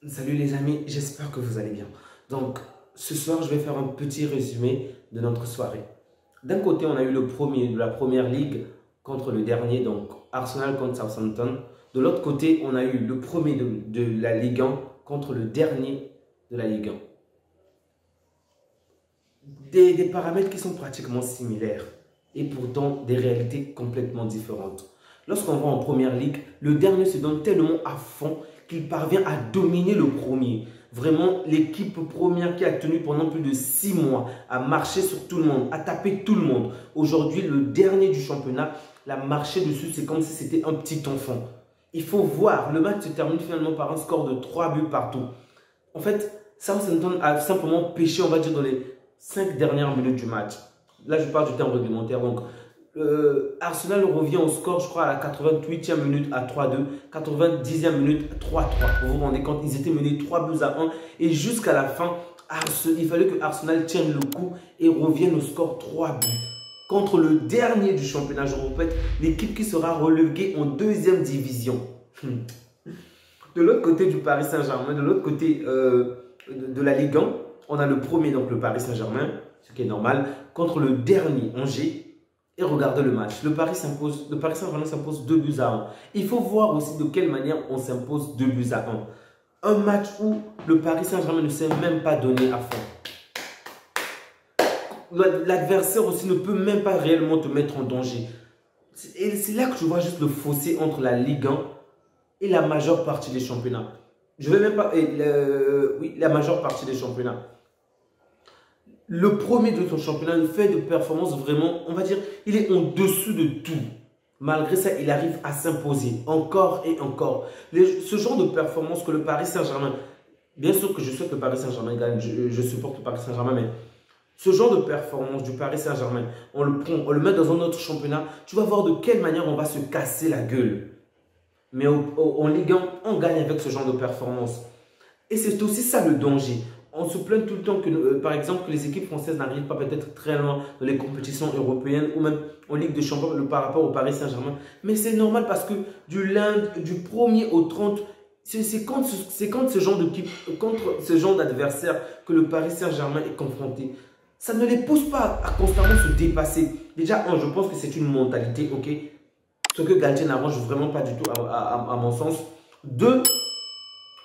Salut les amis, j'espère que vous allez bien. Donc, ce soir, je vais faire un petit résumé de notre soirée. D'un côté, on a eu le premier de la première ligue contre le dernier, donc Arsenal contre Southampton. De l'autre côté, on a eu le premier de la Ligue 1 contre le dernier de la Ligue 1. Des paramètres qui sont pratiquement similaires et pourtant des réalités complètement différentes. Lorsqu'on va en première ligue, le dernier se donne tellement à fond qu'il parvient à dominer le premier. Vraiment, l'équipe première qui a tenu pendant plus de 6 mois à marcher sur tout le monde, à taper tout le monde. Aujourd'hui, le dernier du championnat l'a marché dessus, c'est comme si c'était un petit enfant. Il faut voir, le match se termine finalement par un score de 3 buts partout. En fait, Southampton a simplement pêché, on va dire, dans les 5 dernières minutes du match. Là, je parle du temps réglementaire. Donc, Arsenal revient au score, je crois, à la 88e minute à 3-2, 90e minute à 3-3. Vous vous rendez compte, ils étaient menés 3 buts à 1. Et jusqu'à la fin, il fallait que Arsenal tienne le coup et revienne au score 3 buts. Contre le dernier du championnat, je répète, l'équipe qui sera reléguée en deuxième division. De l'autre côté du Paris Saint-Germain, de l'autre côté de la Ligue 1, on a le premier, donc le Paris Saint-Germain, ce qui est normal, contre le dernier, Angers. Et regardez le match. Le Paris Saint-Germain s'impose 2 buts à 1. Il faut voir aussi de quelle manière on s'impose 2 buts à 1. Un match où le Paris Saint-Germain ne s'est même pas donné à fond. L'adversaire aussi ne peut même pas réellement te mettre en danger. Et c'est là que je vois juste le fossé entre la Ligue 1 et la majeure partie des championnats. Je vais même pas... oui, la majeure partie des championnats. Le premier de son championnat fait de performance vraiment, on va dire, il est au-dessus de tout. Malgré ça, il arrive à s'imposer encore et encore. Ce genre de performance que le Paris Saint-Germain, bien sûr que je souhaite que le Paris Saint-Germain gagne, je supporte le Paris Saint-Germain, mais ce genre de performance du Paris Saint-Germain, on le prend, on le met dans un autre championnat, tu vas voir de quelle manière on va se casser la gueule. Mais en Ligue 1, on gagne avec ce genre de performance. Et c'est aussi ça le danger. On se plaint tout le temps que, par exemple, que les équipes françaises n'arrivent pas peut-être très loin dans les compétitions européennes ou même en Ligue des Champions par rapport au Paris Saint-Germain. Mais c'est normal parce que du 1er au 30, c'est contre ce genre d'équipe, contre ce genre d'adversaire que le Paris Saint-Germain est confronté. Ça ne les pousse pas à constamment se dépasser. Déjà, je pense que c'est une mentalité, ok? Ce que Galtier n'arrange vraiment pas du tout à mon sens. Deux,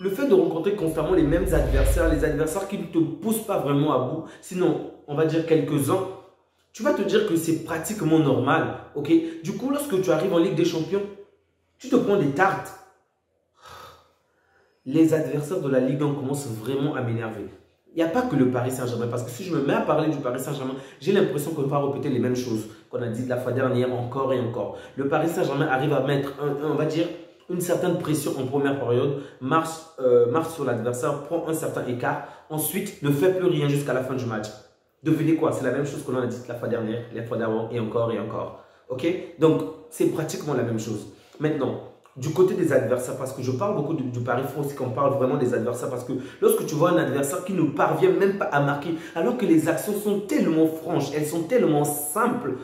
le fait de rencontrer constamment les mêmes adversaires, les adversaires qui ne te poussent pas vraiment à bout, sinon, on va dire quelques-uns, tu vas te dire que c'est pratiquement normal, ok? Du coup, lorsque tu arrives en Ligue des Champions, tu te prends des tartes. Les adversaires de la Ligue 1 commencent vraiment à m'énerver. Il n'y a pas que le Paris Saint-Germain, parce que si je me mets à parler du Paris Saint-Germain, j'ai l'impression qu'on va répéter les mêmes choses qu'on a dit la fois dernière encore et encore. Le Paris Saint-Germain arrive à mettre, on va dire, une certaine pression en première période, marche sur l'adversaire, prend un certain écart, ensuite ne fait plus rien jusqu'à la fin du match. Devinez quoi? C'est la même chose qu'on a dit la fois dernière, les fois d'avant et encore et encore. Ok? Donc, c'est pratiquement la même chose. Maintenant, du côté des adversaires, parce que je parle beaucoup du Paris France, qu'on parle vraiment des adversaires, parce que lorsque tu vois un adversaire qui ne parvient même pas à marquer, alors que les actions sont tellement franches, elles sont tellement simples,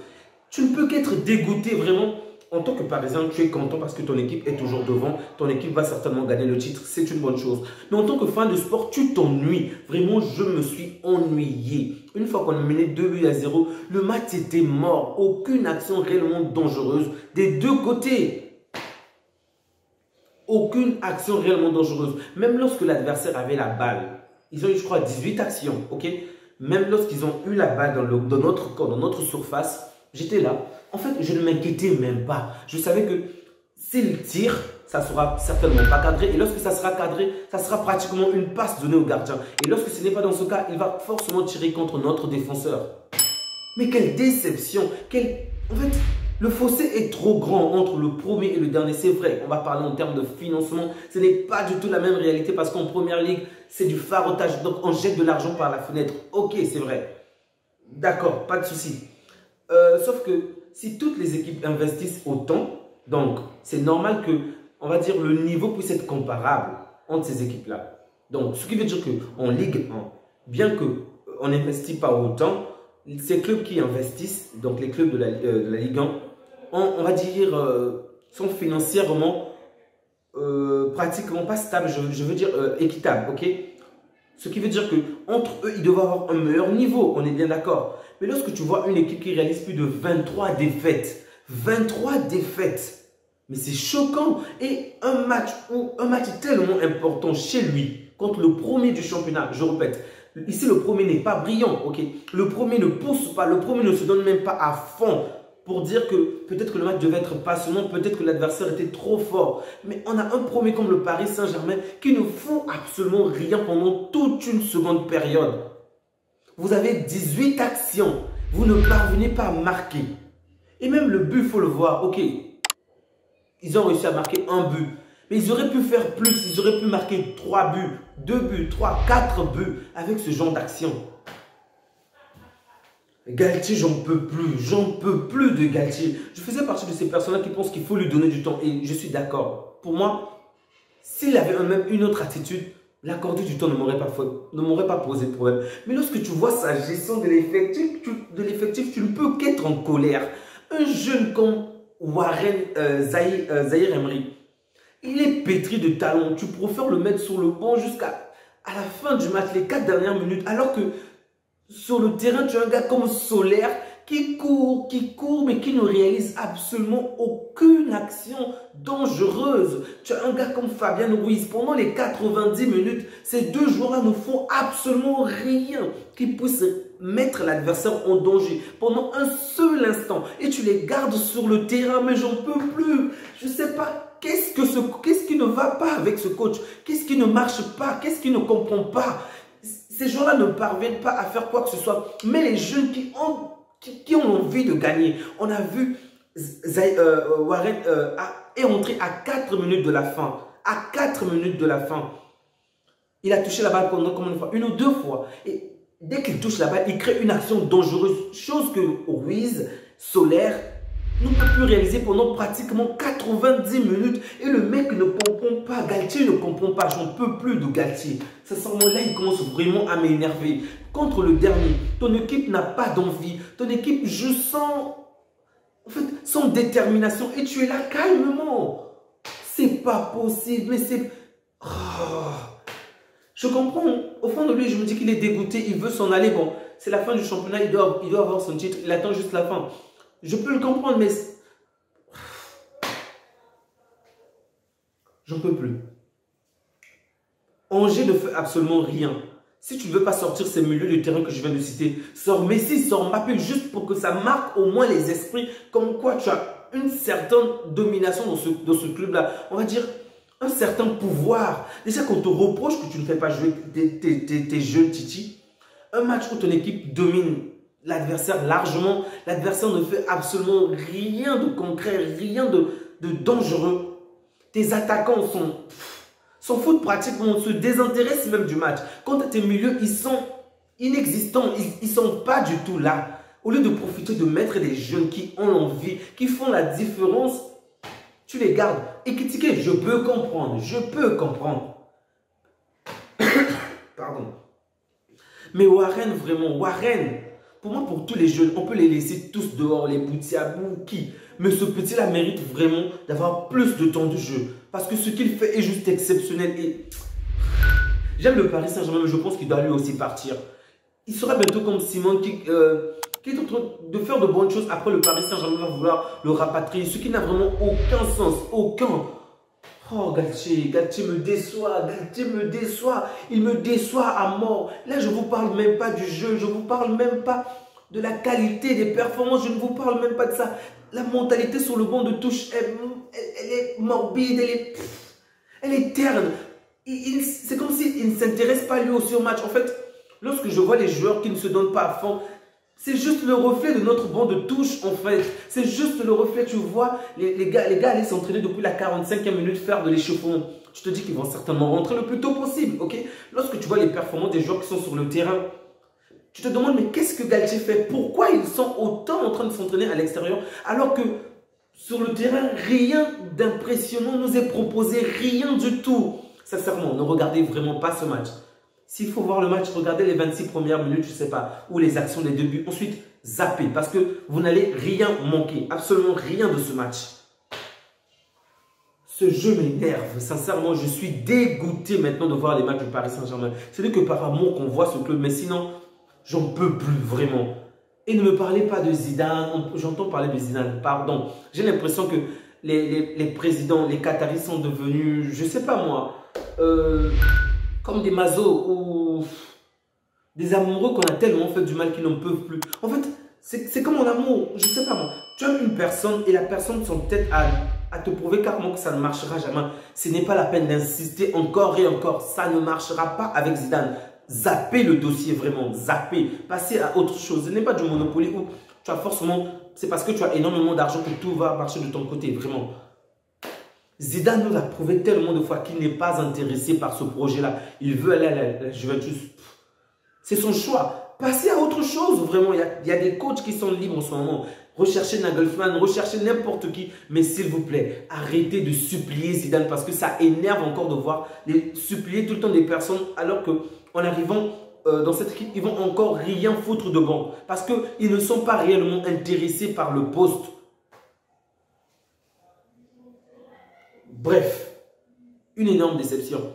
tu ne peux qu'être dégoûté vraiment. En tant que Parisien, tu es content parce que ton équipe est toujours devant, ton équipe va certainement gagner le titre, c'est une bonne chose. Mais en tant que fan de sport, tu t'ennuies. Vraiment, je me suis ennuyé. Une fois qu'on a mené 2 buts à 0, le match était mort. Aucune action réellement dangereuse des deux côtés. Aucune action réellement dangereuse. Même lorsque l'adversaire avait la balle, ils ont eu, je crois, 18 actions, ok? Même lorsqu'ils ont eu la balle dans notre corps, dans notre surface, j'étais là. En fait, je ne m'inquiétais même pas. Je savais que s'il tire, ça ne sera certainement pas cadré. Et lorsque ça sera cadré, ça sera pratiquement une passe donnée au gardien. Et lorsque ce n'est pas dans ce cas, il va forcément tirer contre notre défenseur. Mais quelle déception! En fait, le fossé est trop grand entre le premier et le dernier. C'est vrai, on va parler en termes de financement. Ce n'est pas du tout la même réalité parce qu'en première ligue, c'est du farotage. Donc, on jette de l'argent par la fenêtre. Ok, c'est vrai. D'accord, pas de souci. Sauf que si toutes les équipes investissent autant, donc c'est normal que, on va dire, le niveau puisse être comparable entre ces équipes-là. Donc, ce qui veut dire qu'en Ligue 1, bien qu'on n'investit pas autant, ces clubs qui investissent, donc les clubs de la Ligue 1, on va dire, sont financièrement pratiquement pas stable, je veux dire équitable, ok? Ce qui veut dire que entre eux, ils doivent avoir un meilleur niveau, on est bien d'accord. Mais lorsque tu vois une équipe qui réalise plus de 23 défaites, mais c'est choquant. Et un match tellement important chez lui, contre le premier du championnat, je répète, ici le premier n'est pas brillant, ok? Le premier ne pousse pas, le premier ne se donne même pas à fond pour dire que peut-être que le match devait être passionnant, peut-être que l'adversaire était trop fort. Mais on a un premier comme le Paris Saint-Germain qui ne font absolument rien pendant toute une seconde période. Vous avez 18 actions, vous ne parvenez pas à marquer. Et même le but, il faut le voir, ok, ils ont réussi à marquer un but. Mais ils auraient pu faire plus, ils auraient pu marquer 3 buts, 2 buts, 3, 4 buts avec ce genre d'action. Galtier, j'en peux plus de Galtier. Je faisais partie de ces personnes-là qui pensent qu'il faut lui donner du temps et je suis d'accord. Pour moi, s'il avait même une autre attitude, l'accorder du temps ne m'aurait pas posé de problème. Mais lorsque tu vois sa gestion de l'effectif, tu ne peux qu'être en colère. Un jeune comme Zahir Emery, il est pétri de talent. Tu préfères le mettre sur le banc jusqu'à la fin du match, les 4 dernières minutes, alors que sur le terrain, tu as un gars comme Solaire qui court, mais qui ne réalise absolument aucune action dangereuse. Tu as un gars comme Fabien Ruiz. Pendant les 90 minutes, ces deux joueurs-là ne font absolument rien qui puisse mettre l'adversaire en danger pendant un seul instant. Et tu les gardes sur le terrain, mais j'en peux plus. Je ne sais pas qu'est-ce qui ne va pas avec ce coach. Qu'est-ce qui ne marche pas? Qu'est-ce qui ne comprend pas? Ces gens-là ne parviennent pas à faire quoi que ce soit. Mais les jeunes qui ont envie de gagner. On a vu Warren est rentré à 4 minutes de la fin. À 4 minutes de la fin. Il a touché la balle combien de fois? Une ou deux fois. Et dès qu'il touche la balle, il crée une action dangereuse. Chose que Ruiz, Solaire, ne peut plus réaliser pendant pratiquement 90 minutes. Et le mec ne comprend pas. Galtier ne comprend pas. J'en peux plus de Galtier. Ça sent là, il commence vraiment à m'énerver. Contre le dernier, ton équipe n'a pas d'envie. Ton équipe joue sans détermination. Et tu es là calmement. C'est pas possible. Mais c'est... Oh. Je comprends. Au fond de lui, je me dis qu'il est dégoûté. Il veut s'en aller. Bon, c'est la fin du championnat. Il doit avoir son titre. Il attend juste la fin. Je peux le comprendre, mais j'en peux plus. Angers ne fait absolument rien. Si tu ne veux pas sortir ces milieux de terrain que je viens de citer, sors Messi, sors Mbappé, juste pour que ça marque au moins les esprits, comme quoi tu as une certaine domination dans ce club-là. On va dire un certain pouvoir. Déjà qu'on te reproche que tu ne fais pas jouer tes jeunes Titi, un match où ton équipe domine l'adversaire largement, l'adversaire ne fait absolument rien de concret, rien de dangereux. Tes attaquants s'en foutent pratiquement, se désintéressent même du match. Quant à tes milieux, ils sont inexistants, ils ne sont pas du tout là. Au lieu de profiter de mettre des jeunes qui ont l'envie, qui font la différence, tu les gardes. Et critiquer, je peux comprendre, Pardon. Mais Warren, vraiment, pour moi, pour tous les jeunes, on peut les laisser tous dehors, les Boutiabou, qui. Mais ce petit-là mérite vraiment d'avoir plus de temps de jeu. Parce que ce qu'il fait est juste exceptionnel. Et j'aime le Paris Saint-Germain, mais je pense qu'il doit lui aussi partir. Il sera bientôt comme Simon qui est en train de faire de bonnes choses. Après, le Paris Saint-Germain va vouloir le rapatrier. Ce qui n'a vraiment aucun sens. Aucun. Oh, Galtier me déçoit, il me déçoit à mort. Là, je ne vous parle même pas du jeu, je ne vous parle même pas de la qualité des performances, je ne vous parle même pas de ça. La mentalité sur le banc de touche, elle est morbide, elle est terne. C'est comme s'il ne s'intéresse pas lui aussi au match. En fait, lorsque je vois les joueurs qui ne se donnent pas à fond, c'est juste le reflet de notre banc de touche, en fait. C'est juste le reflet, tu vois. Les gars allaient s'entraîner depuis la 45e minute, faire de l'échauffement. Je te dis qu'ils vont certainement rentrer le plus tôt possible, ok? Lorsque tu vois les performances des joueurs qui sont sur le terrain, tu te demandes, mais qu'est-ce que Galtier fait? Pourquoi ils sont autant en train de s'entraîner à l'extérieur, alors que sur le terrain, rien d'impressionnant nous est proposé, rien du tout. Sincèrement, ne regardez vraiment pas ce match. S'il faut voir le match, regardez les 26 premières minutes, je ne sais pas, ou les actions des débuts. Ensuite, zappez, parce que vous n'allez rien manquer, absolument rien de ce match. Ce jeu m'énerve. Sincèrement, je suis dégoûté maintenant de voir les matchs du Paris Saint-Germain. C'est que par amour qu'on voit ce club, mais sinon, j'en peux plus vraiment. Et ne me parlez pas de Zidane. J'entends parler de Zidane, pardon. J'ai l'impression que les présidents, les Qataris sont devenus, je sais pas moi, comme des masos ou des amoureux qu'on a tellement fait du mal qu'ils n'en peuvent plus. En fait, c'est comme en amour, je sais pas moi. Tu aimes une personne et la personne sont peut-être à te prouver carrément que ça ne marchera jamais. Ce n'est pas la peine d'insister encore et encore. Ça ne marchera pas avec Zidane. Zappez le dossier vraiment, zappez. Passez à autre chose. Ce n'est pas du Monopoly où tu as forcément, c'est parce que tu as énormément d'argent que tout va marcher de ton côté, vraiment. Zidane nous a prouvé tellement de fois qu'il n'est pas intéressé par ce projet-là. Il veut aller à la Juventus. C'est son choix. Passez à autre chose, vraiment. Il y a des coachs qui sont libres en ce moment. Recherchez Nagelsmann, recherchez n'importe qui. Mais s'il vous plaît, arrêtez de supplier Zidane parce que ça énerve encore de voir les supplier tout le temps des personnes alors qu'en arrivant dans cette équipe, ils vont encore rien foutre de bon. Parce qu'ils ne sont pas réellement intéressés par le poste. Bref, une énorme déception.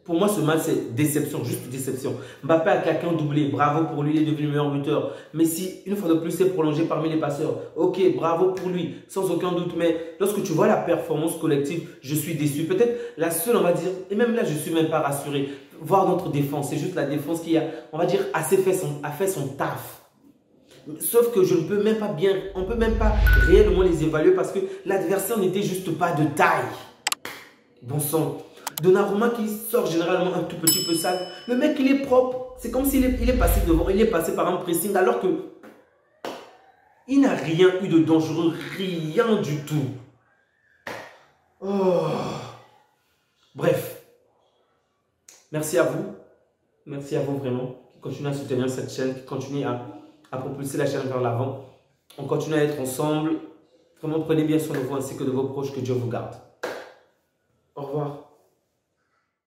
Pour moi, ce match, c'est déception, juste déception. Mbappé a claqué un doublé, bravo pour lui, il est devenu le meilleur buteur. Messi, une fois de plus, s'est prolongé parmi les passeurs. Ok, bravo pour lui, sans aucun doute. Mais lorsque tu vois la performance collective, je suis déçu. Peut-être la seule, on va dire, et même là, je ne suis même pas rassuré. Voir notre défense, c'est juste la défense qui a, on va dire, a fait son taf. Sauf que je ne peux même pas bien, on ne peut même pas réellement les évaluer parce que l'adversaire n'était juste pas de taille. Bon sang. Donnarumma qui sort généralement un tout petit peu sale. Le mec, il est propre. C'est comme s'il est passé devant. Il est passé par un pressing alors que il n'a rien eu de dangereux. Rien du tout. Oh. Bref. Merci à vous. Merci à vous vraiment. Qui continuez à soutenir cette chaîne. Qui continuez à propulser la chaîne vers l'avant. On continue à être ensemble. Vraiment, prenez bien soin de vous ainsi que de vos proches. Que Dieu vous garde. Au revoir.